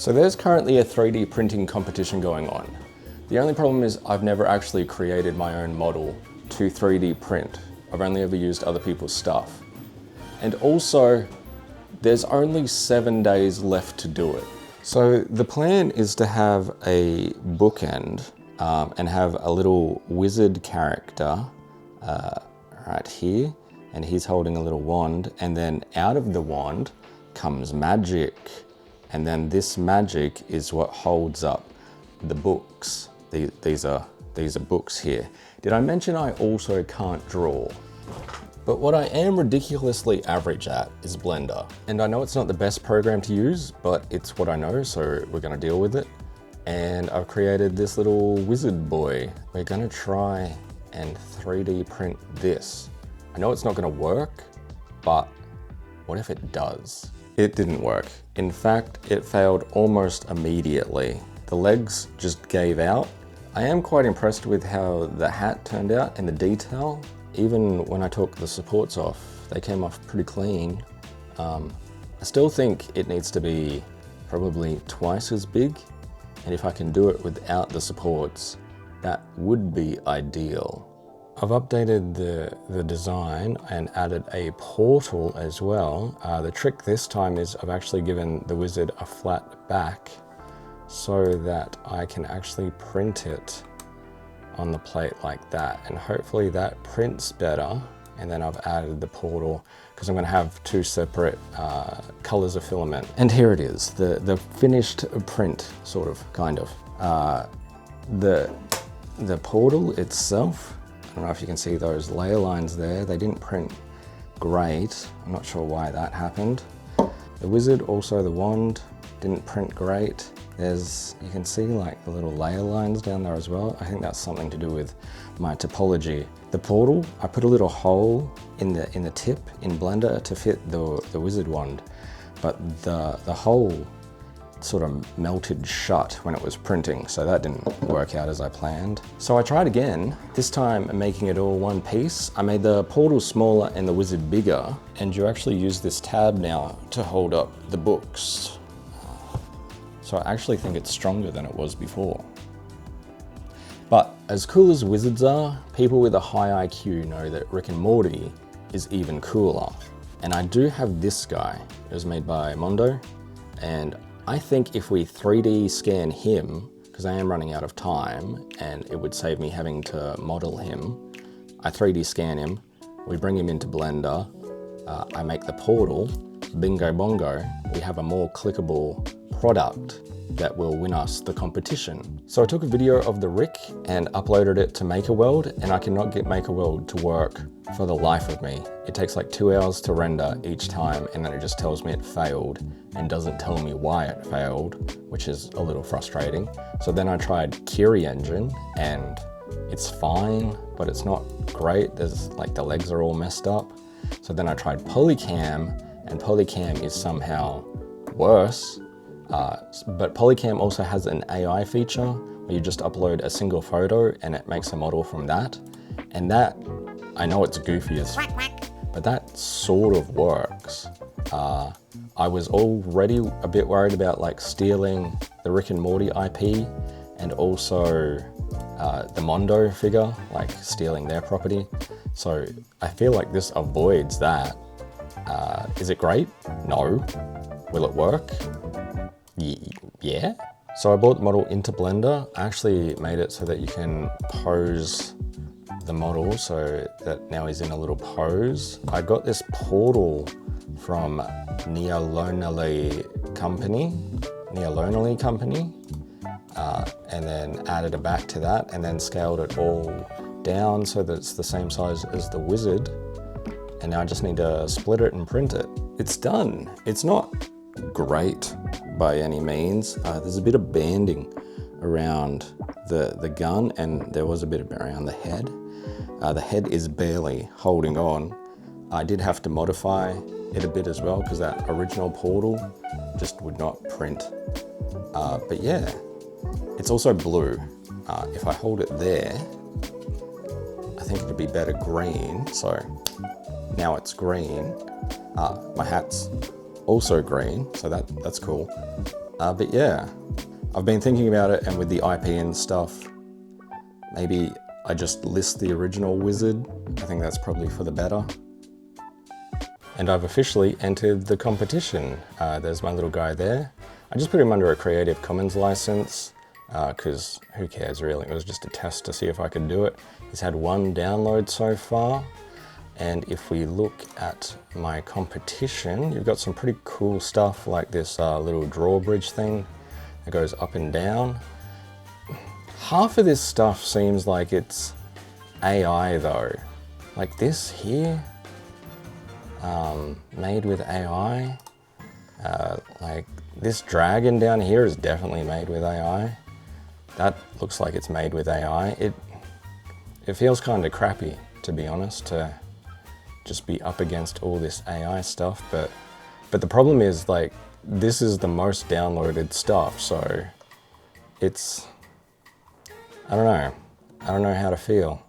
So there's currently a 3D printing competition going on. The only problem is I've never actually created my own model to 3D print. I've only ever used other people's stuff. And also, there's only 7 days left to do it. So the plan is to have a bookend and have a little wizard character right here, and he's holding a little wand, and then out of the wand comes magic, and then this magic is what holds up the books. These are books here. Did I mention I also can't draw? But what I am ridiculously average at is Blender. And I know it's not the best program to use, but it's what I know, so we're gonna deal with it. And I've created this little wizard boy. We're gonna try and 3D print this. I know it's not gonna work, but what if it does? It didn't work. In fact, it failed almost immediately. The legs just gave out. I am quite impressed with how the hat turned out and the detail. Even when I took the supports off, they came off pretty clean. I still think it needs to be probably twice as big. And if I can do it without the supports, that would be ideal. I've updated the design and added a portal as well. The trick this time is I've actually given the wizard a flat back so that I can actually print it on the plate like that, and hopefully that prints better. And then I've added the portal because I'm going to have two separate colors of filament. And here it is, the finished print, sort of, kind of. The portal itself, I don't know if you can see those layer lines there. They didn't print great. I'm not sure why that happened. The wizard, also the wand, didn't print great. You can see like the little layer lines down there as well. I think that's something to do with my topology. The portal, I put a little hole in the tip in Blender to fit the wizard wand, but the hole sort of melted shut when it was printing, so that didn't work out as I planned. So I tried again, this time making it all one piece. I made the portal smaller and the wizard bigger, and you actually use this tab now to hold up the books. So I actually think it's stronger than it was before. But as cool as wizards are, people with a high IQ know that Rick and Morty is even cooler. And I do have this guy. It was made by Mondo, and I think if we 3D scan him, because I am running out of time and it would save me having to model him, I 3D scan him, we bring him into Blender, I make the portal, bingo bongo, we have a more clickable product that will win us the competition. So I took a video of the Rick and uploaded it to MakerWorld, and I cannot get MakerWorld to work for the life of me. It takes like 2 hours to render each time, and then it just tells me it failed and doesn't tell me why it failed, which is a little frustrating. So then I tried CurryEngine, and it's fine, but it's not great. There's like the legs are all messed up. So then I tried Polycam, and Polycam is somehow worse. But Polycam also has an AI feature where you just upload a single photo and it makes a model from that. And that, I know it's goofy as but that sort of works. I was already a bit worried about like stealing the Rick and Morty IP and also the Mondo figure, like stealing their property. So I feel like this avoids that. Is it great? No. Will it work? Yeah. So I brought the model into Blender. I actually made it so that you can pose the model so that now he's in a little pose. I got this portal from Neolonally Company, and then added a back to that and then scaled it all down so that it's the same size as the wizard. And now I just need to split it and print it. It's done. It's not great by any means. There's a bit of banding around the gun, and there was a bit around the head. The head is barely holding on. I did have to modify it a bit as well because that original portal just would not print. But yeah, it's also blue. If I hold it there, I think it'd be better green. So now it's green. My hat's also green, so that's cool. But yeah, I've been thinking about it, and with the IP and stuff, maybe I just list the original wizard. I think that's probably for the better. And I've officially entered the competition. There's my little guy there. I just put him under a Creative Commons license, because who cares really? It was just a test to see if I could do it. He's had 1 download so far. And if we look at my competition, you've got some pretty cool stuff like this little drawbridge thing that goes up and down. Half of this stuff seems like it's AI though. Like this here, made with AI. Like this dragon down here is definitely made with AI. That looks like it's made with AI. It feels kind of crappy, to be honest, to just be up against all this AI stuff, but the problem is, like, this is the most downloaded stuff, so it's, I don't know how to feel.